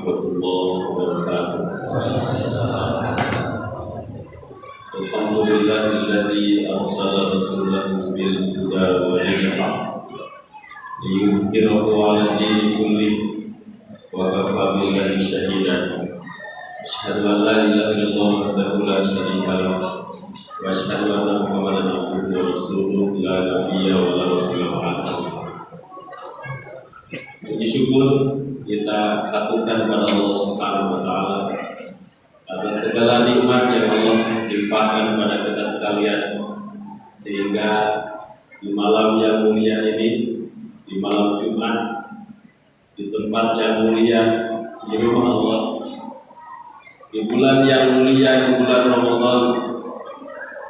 warahmatullahi wabarakatuh. Alhamdulillahilladzi arsala rasulahu bil huda wa dinil haqq liyuzhirahu 'ala dini kullihi wa kafa billahi shahidan. Asyhadu an la ilaha illallah wahdahu la syarika lahu wa asyhadu anna Muhammadan abduhu wa rasuluhu la nabiyya wa la rasula ba'dahu. Puji syukur kita haturkan kepada Allah Subhanahu wa taala atas segala nikmat yang Allah limpahkan kepada kita sekalian, sehingga di malam yang mulia ini, di malam Jumat, di tempat yang mulia, di rumah Allah, di bulan yang mulia, di bulan Ramadan,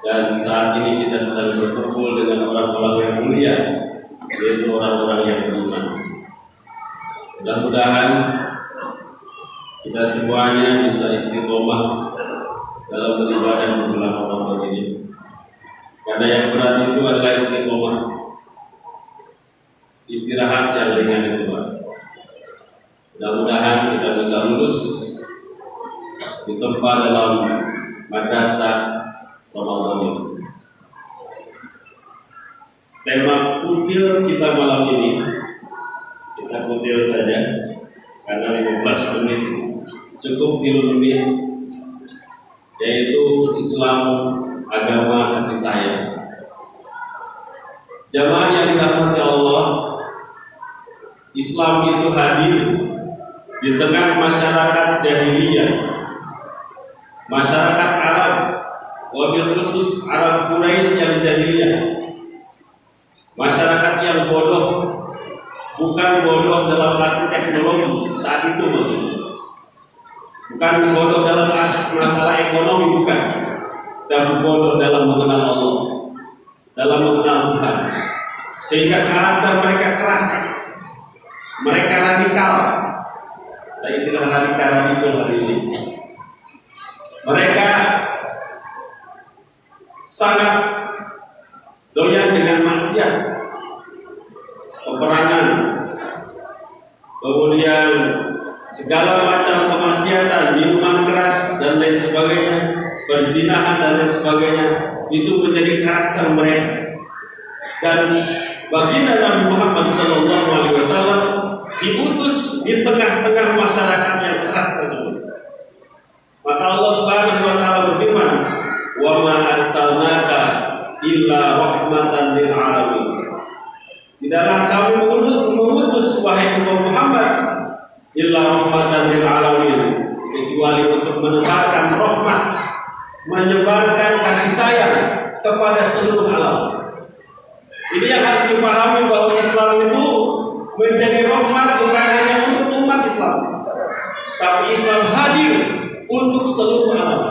dan saat ini kita sedang berkumpul dengan orang-orang yang mulia, yaitu orang-orang yang beriman. Mudah-mudahan kita semuanya bisa istiqomah dalam beribadah di bulan Ramadan ini, karena yang berat itu adalah istiqomah, istirahat yang ringan itu. Mudah-mudahan kita bisa lulus di tempat dalam madrasah Ramadan ini. Tema kutil kita malam ini, kita kutil saja karena 15 menit cukup 3 menit, yaitu Islam agama kasih sayang. Jamaah yang dirahmati Allah, Islam itu hadir di tengah masyarakat jahiliyah, masyarakat Arab, wabil khusus Arab Quraisy yang jahiliyah, masyarakat yang bodoh, bukan bodoh dalam arti teknologi saat itu maksudnya, bukan bodoh dalam masalah ekonomi, bukan, tapi bodoh dalam mengenal Allah, dalam mengenal Tuhan, sehingga karakter mereka keras, mereka radikal. Ada istilah radikal hari ini. Mereka sangat doyan dengan maksiat, peperangan, kemudian segala macam kemaksiatan, minuman keras dan lain sebagainya, perzinahan dan lain sebagainya, itu menjadi karakter mereka. Dan baginda Nabi Muhammad SAW diutus di tengah-tengah masyarakat yang keras tersebut. Maka Allah Subhanahu wa taala berfirman, "Wa ma arsalnaka illa rahmatan lil alamin." Tidaklah kami mengutus wahai Muhammad illa rahmatan lil alamin, kecuali untuk menebarkan rahmat, menyebarkan kasih sayang kepada seluruh alam. Ini yang harus dipahami, bahwa Islam itu menjadi rahmat bukan hanya untuk umat Islam, tapi Islam hadir untuk seluruh alam.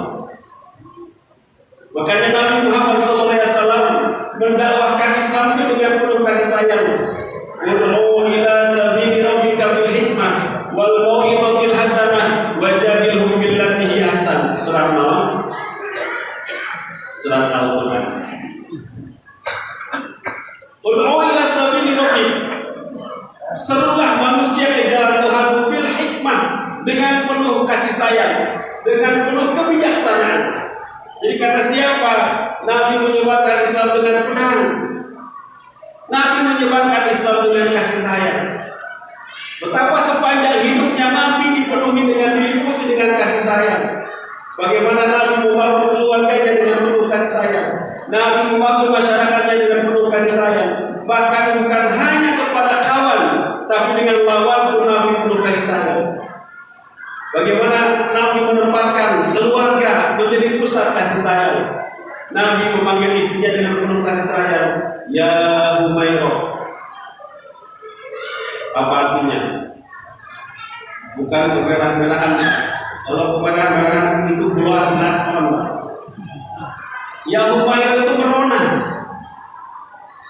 Makanya Nabi Muhammad SAW mendakwahkan Islam itu dengan penuh kasih sayang. Ud'u ila sabili rabbika bil hikmah wal mau'izatil hasanah wajadilhum billati hi ahsan. Surat Maryam, surat Al-Quran. Ud'u ila sabili rabbika, serulah manusia ke jalan Tuhan bil hikmah, dengan penuh kasih sayang, dengan penuh kebijaksanaan. Jadi kata siapa? Nabi menyebarkan Islam dengan pedang, Nabi menyebarkan Islam dengan kasih sayang. Betapa sepanjang hidupnya Nabi dipenuhi dengan diliputi dengan kasih sayang. Bagaimana Nabi membangun keluarganya dengan penuh kasih sayang, Nabi membangun masyarakatnya dengan penuh kasih sayang. Bahkan bukan hanya kepada kawan, tapi dengan lawan pun Nabi penuh kasih sayang. Bagaimana Nabi menempatkan keluarga menjadi pusat kasih sayang. Nabi memanggil istrinya dengan penuh kasih sayang, "Ya Humairah." Apa artinya? Bukan kemerah-merahan. Kalau kemerah-merahan itu keluar nasron. Ya Humairah itu merona.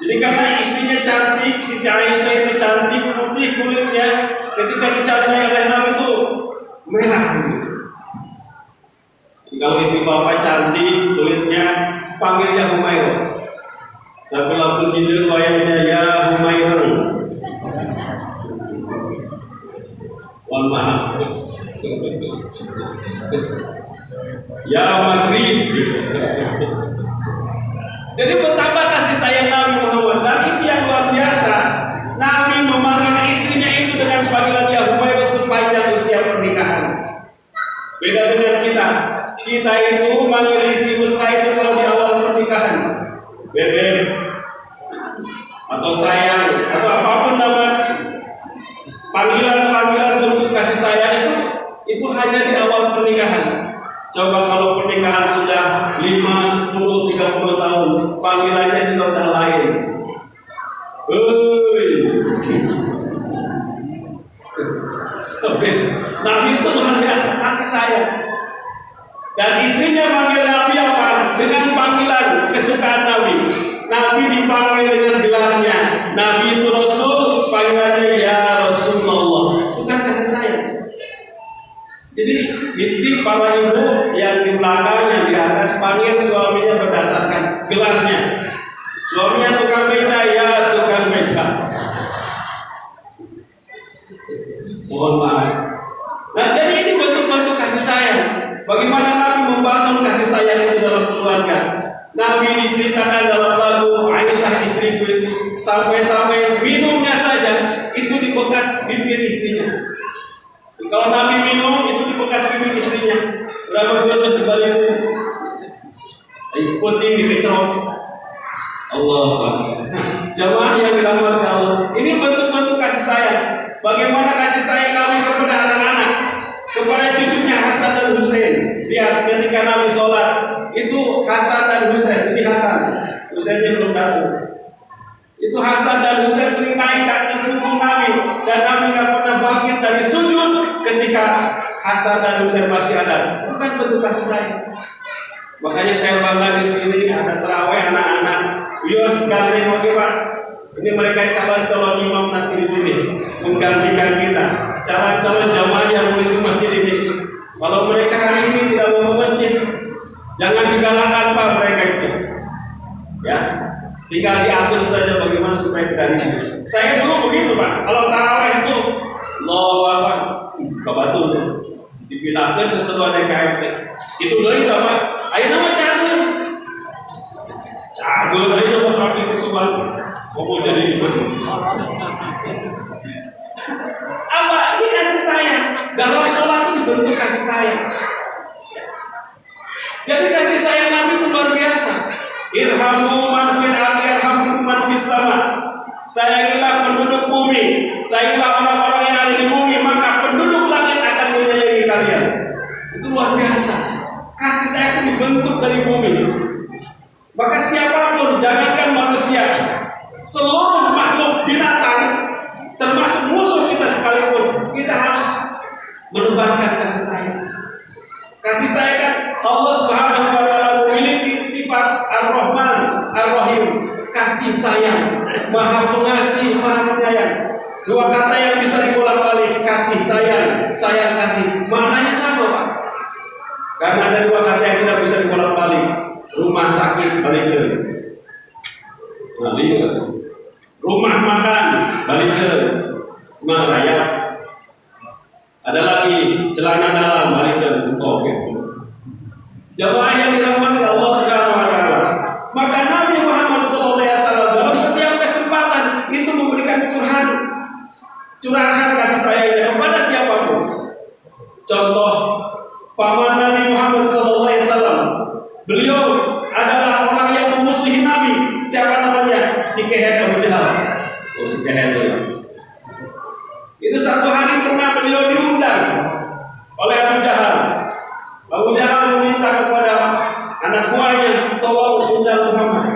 Jadi karena istrinya cantik, Siti Aisyah itu cantik, putih kulitnya, ketika dicari oleh Nabi itu merah. Kalau istri bapak cantik kulitnya, panggilnya Humairah. Tapi lalu tidur wayangnya ya Humairah. Mohon maaf. Ya maghrib. Jadi betapa kasih sayang Nabi Muhammad, dan itu yang luar biasa. Nabi memanggil istrinya itu dengan panggilan ya Humairah sepanjang usia pernikahan. Beda dengan kita. Kita itu manggil istri besar itu kalau di awal pernikahan, bebek atau sayang atau apapun nama panggilan bentuk kasih sayang itu hanya di awal pernikahan. Coba kalau pernikahan sudah 5, 10, 30 tahun, panggilannya sudah lain. Nabi itu luar biasa kasih sayang. Dan istrinya panggil Nabi apa? Dengan panggilan kesukaan Nabi. Nabi dipanggil dengan gelarnya. Nabi itu Rasul, panggilannya ya Rasulullah. Itu kan kasih sayang. Jadi istri para ibu yang di belakang, yang di atas panggil suaminya berdasarkan gelarnya. Suaminya tukang beca, ya tukang beca. Mohon maaf. Nah, jadi ini bentuk-bentuk kasih sayang. Bagaimana Nabi membangun kasih sayang itu dalam keluarga. Nabi diceritakan dalam lagu Aisyah istriku itu sampai-sampai minumnya saja itu di bekas bibir istrinya. Kalau Nabi minum itu di bekas bibir istrinya. Berapa bulan di balik putih dikecok. Allah. Jamaah yang dirahmati Allah. Ini bentuk-bentuk kasih sayang. Bagaimana kasih sayang Nabi kepada anak-anak, kepada cucunya Hasan dan Husain. Lihat ketika Nabi sholat itu Hasan dan Husain. Ini Hasan, Husainnya belum datang. Itu Hasan dan Husain sering naik ke punggung Nabi, dan Nabi tidak pernah bangkit dari sujud ketika Hasan dan Husain masih ada. Bukan bentuk kasih sayang. Makanya saya bangga di sini ada terawih anak-anak. Yo sekali mau Pak. Ini mereka calon-calon imam nanti di sini menggantikan kita. Calon-calon jamaah yang mengisi masjid ini. Kalau mereka hari ini tidak mau ke masjid, jangan digalakkan Pak mereka itu. Ya, tinggal diatur saja bagaimana supaya tidak ribut. Saya dulu begitu Pak. Kalau tarawih itu, Allahu ke Batu dipindahkan ke ketua DKRT. Itu lagi Pak. Ayo nama cagur. Cagur ayo nama kami ketua. Kamu jadi apa? Ini kasih sayang. Dalam sholat itu bentuk kasih sayang. Jadi kasih sayang Nabi itu luar biasa. Irhamu man fil ardi yarhamkum man fis sama. Sayangilah penduduk bumi, sayangilah orang-orang yang ada di bumi, maka penduduk langit akan menyayangi kalian. Itu luar biasa. Kasih sayang itu dibentuk dari bumi. Maka siapapun, jangankan manusia, seluruh makhluk binatang, termasuk musuh kita sekalipun, kita harus menebarkan kasih sayang. Kasih sayang kan Allah Subhanahu wa taala memiliki sifat Ar-Rahman, Ar-Rahim, kasih sayang, Maha Pengasih, Maha Penyayang. Dua kata yang bisa dibolak-balik, kasih sayang, sayang kasih. Maknanya sama, Pak. Karena ada dua kata yang tidak bisa dibolak-balik. Rumah sakit balik ke rumah makan balik ke raya. Ada lagi celana dalam balik ke gitu. Jamaah yang dirahmati Allah Subhanahu wa taala. Maka Nabi Muhammad SAW dalam setiap kesempatan itu memberikan curahan kasih sayangnya kepada siapapun. Contoh paman Nabi Muhammad SAW. Beliau adalah orang yang memusuhi Nabi. Siapa namanya? Si Keher Abu Jahal. Oh, si Keher itu. Itu satu hari pernah beliau diundang oleh Abu Jahal. Abu Jahal meminta kepada anak buahnya, tolong undang Muhammad.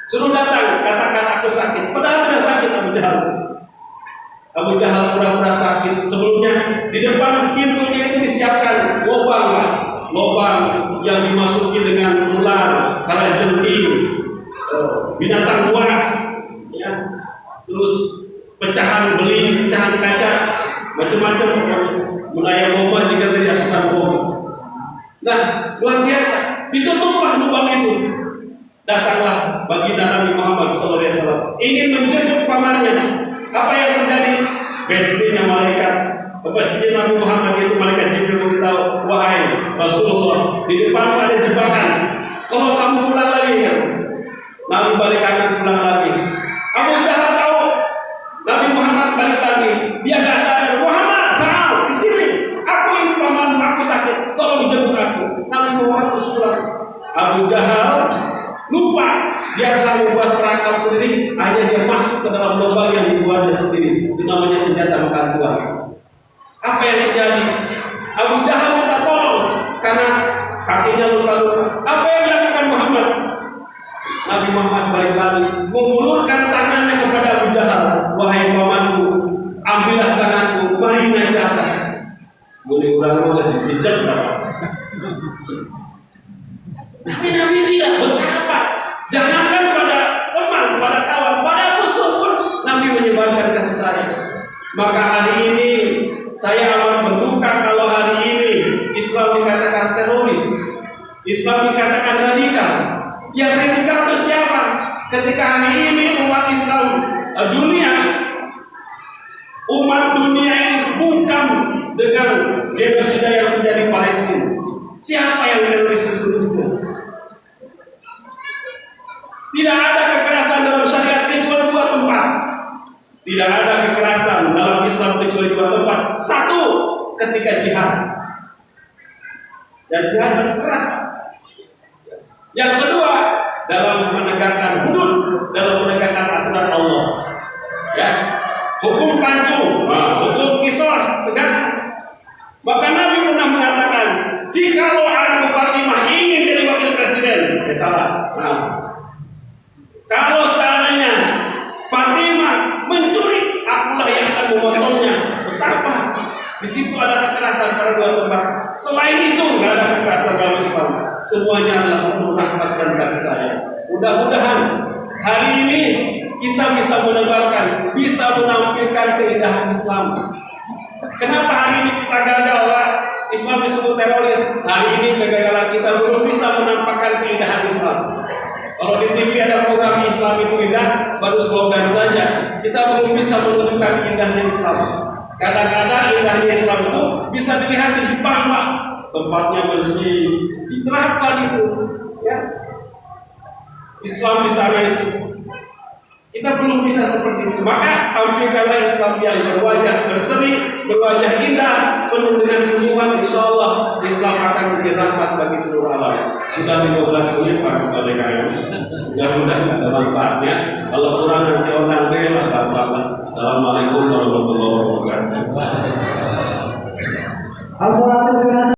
Suruh datang, katakan aku sakit. Padahal tidak sakit Abu Jahal. Abu Jahal pura-pura sakit. Sebelumnya di depan pintu dia itu disiapkan lubang yang dimasuki dengan ular, kalajengking, binatang buas, ya, terus pecahan beling, pecahan kaca, macam-macam, mulai bomba jika dari asupan bom. Nah, luar biasa. Ditutuplah lubang itu. Datanglah baginda Nabi Muhammad SAW ingin menjemput pamannya. Apa yang terjadi? Bestinya malaikat. Pastinya Nabi Muhammad itu malaikat Jibril memberitahu, wahai Rasulullah, di depan ada jebakan. Kalau kamu pulang lagi kan, Nabi balik kanan pulang lagi. Abu Jahal tahu, Nabi Muhammad balik lagi. Dia gak sadar, Muhammad jauh kesini. Aku ini paman, aku sakit, tolong jemput aku. Nabi Muhammad terus pulang. Abu Jahal lupa, dia telah membuat perangkap sendiri, hanya dia masuk ke dalam lubang yang dibuatnya sendiri. Itu namanya senjata makan tuan. Apa yang terjadi? Abu Jahal minta tolong karena kakinya luka-luka. Apa yang dilakukan Muhammad? Nabi Muhammad balik lagi, mengulurkan tangannya kepada Abu Jahal. Wahai pamanku, ambillah tanganku, mari naik ke atas. Boleh orang mau dijejak berapa? Tapi Nabi tidak. Betapa? Jangankan pada teman, pada kawan, pada musuh pun Nabi menyebarkan kasih sayang. Maka hari ini saya amat berduka kalau hari ini Islam dikatakan teroris, Islam dikatakan radikal. Yang radikal itu siapa? Ketika hari ini umat Islam umat dunia ini bungkam dengan genosida yang terjadi di Palestina. Siapa yang teroris sesungguhnya? Tidak ada kekerasan dalam syariat kecuali dua tempat. Tidak ada kekerasan dalam Islam kecuali dua tempat. Satu, ketika jihad. Dan jihad harus keras. Yang kedua, dalam menegakkan hudud, dalam menegakkan aturan Allah. Ya, hukum pancung, hukum kisos, tegak. Maka Nabi pernah mengatakan, jikalau anak Fatimah ingin jadi wakil presiden, salah. Kalau seandainya Fatimah mencuri, akulah yang akan memotongnya. Betapa di situ ada kekerasan pada dua tempat. Selain itu nggak ada kekerasan dalam Islam. Semuanya adalah penuh rahmat dan kasih sayang. Mudah-mudahan hari ini kita bisa menebarkan, bisa menampilkan keindahan Islam. Kenapa hari ini kita gagal, Pak? Islam disebut teroris. Hari ini kegagalan kita belum bisa menampakkan keindahan Islam. Kalau di TV ada program Islam itu indah, baru slogan saja. Kita belum bisa menunjukkan indahnya Islam. Kadang-kadang indahnya Islam itu bisa dilihat di Jepang, Pak. Tempatnya bersih, diterapkan itu. Ya. Islam di sana itu. Kita belum bisa seperti itu. Maka tampilkanlah Islam yang berwajah berseri, berwajah indah, penuh dengan senyuman. Insya Allah Islam akan menjadi rahmat bagi seluruh alam. Sudah 15 menit Pak kepada kami. Mudah-mudahan ada manfaatnya. Kalau kurang nanti orang bela Bapak. Assalamualaikum warahmatullahi wabarakatuh.